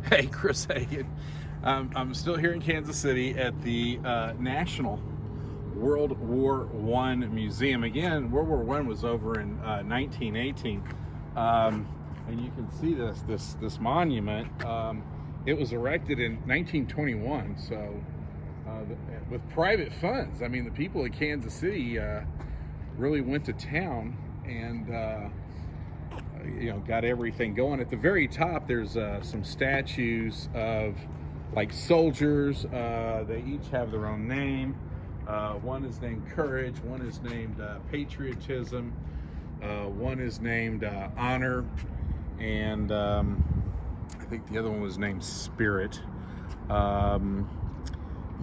Hey, Chris Hagan. I'm still here in Kansas City at the National World War I Museum. Again, World War I was over in 1918, and you can see this monument. It was erected in 1921, so with private funds. I mean, the people of Kansas City really went to town and got everything going. At the very top, there's some statues of like soldiers. They each have their own name. One is named Courage, one is named Patriotism, one is named Honor, and I think the other one was named Spirit.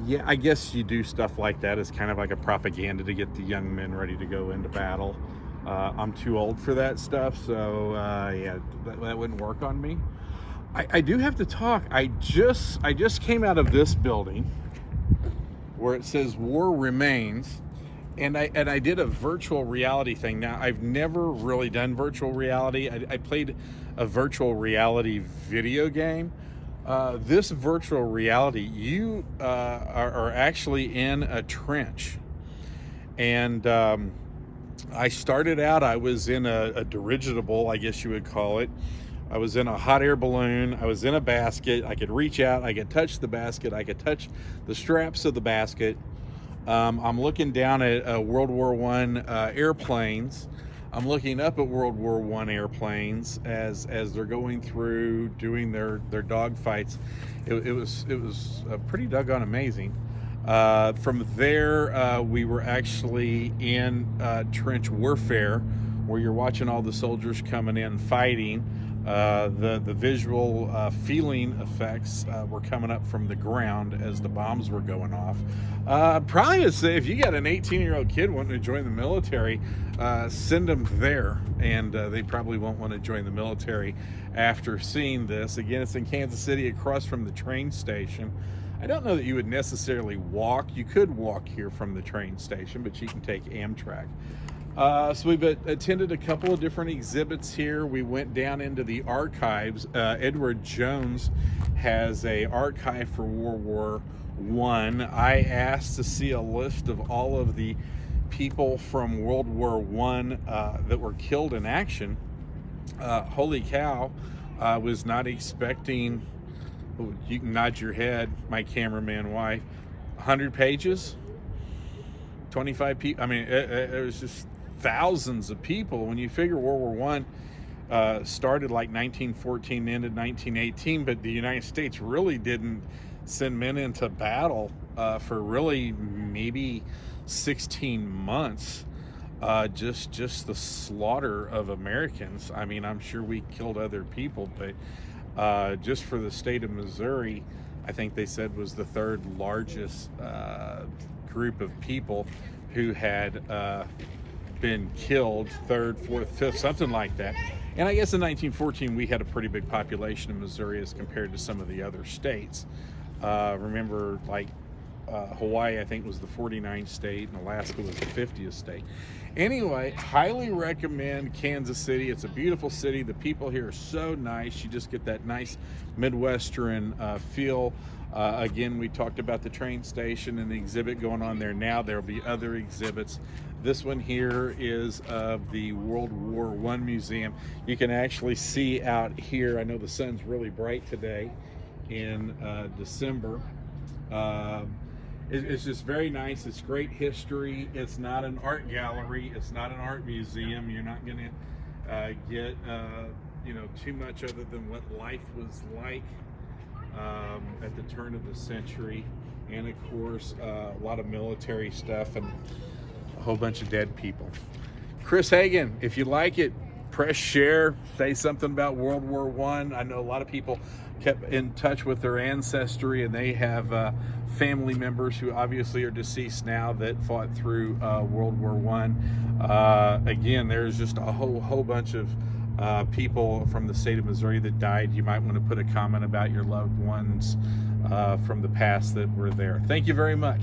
Yeah, I guess you do stuff like that as kind of like a propaganda to get the young men ready to go into battle. I'm too old for that stuff, so yeah, that wouldn't work on me. I do have to talk. I just came out of this building where it says "War Remains," and I did a virtual reality thing. Now, I've never really done virtual reality. I played a virtual reality video game. This virtual reality, you are actually in a trench, and I started out, I was in a dirigible, I guess you would call it. I was in a hot air balloon. I was in a basket. I could reach out. I could touch the basket. I could touch the straps of the basket. I'm looking down at World War I airplanes. I'm looking up at World War I airplanes as they're going through doing their dog fights. It was pretty doggone amazing. From there, we were actually in trench warfare, where you're watching all the soldiers coming in fighting. The visual feeling effects were coming up from the ground as the bombs were going off. Probably would say if you got an 18-year-old kid wanting to join the military, send them there, and they probably won't want to join the military after seeing this. Again, it's in Kansas City, across from the train station. I don't know that you would necessarily walk. You could walk here from the train station, but you can take Amtrak. So we've attended a couple of different exhibits here. We went down into the archives. Edward Jones has a archive for World War I. I asked to see a list of all of the people from World War I that were killed in action. Holy cow, I was not expecting, you can nod your head, my cameraman wife, 100 pages, 25 people. I mean, it was just thousands of people. When you figure World War I started like 1914, ended 1918, but the United States really didn't send men into battle for really maybe 16 months. Just the slaughter of Americans. I mean, I'm sure we killed other people, but just for the state of Missouri, I think they said was the third largest group of people who had been killed, third, fourth, fifth, something like that. And I guess in 1914 we had a pretty big population in Missouri as compared to some of the other states. Remember, like Hawaii, I think, was the 49th state, and Alaska was the 50th state. Anyway, highly recommend Kansas City. It's a beautiful city. The people here are so nice. You just get that nice Midwestern feel. Again, we talked about the train station and the exhibit going on there now. There'll be other exhibits. This one here is of the World War I Museum. You can actually see out here, I know the sun's really bright today in December. It's just very nice. It's great history. It's not an art gallery. It's not an art museum. You're not going to get too much other than what life was like at the turn of the century, and of course a lot of military stuff and a whole bunch of dead people. Chris Hagan, if you like it, press share, say something about World War I. I know a lot of people kept in touch with their ancestry, and they have family members who obviously are deceased now that fought through World War I. Again, there's just a whole bunch of people from the state of Missouri that died. You might want to put a comment about your loved ones from the past that were there. Thank you very much.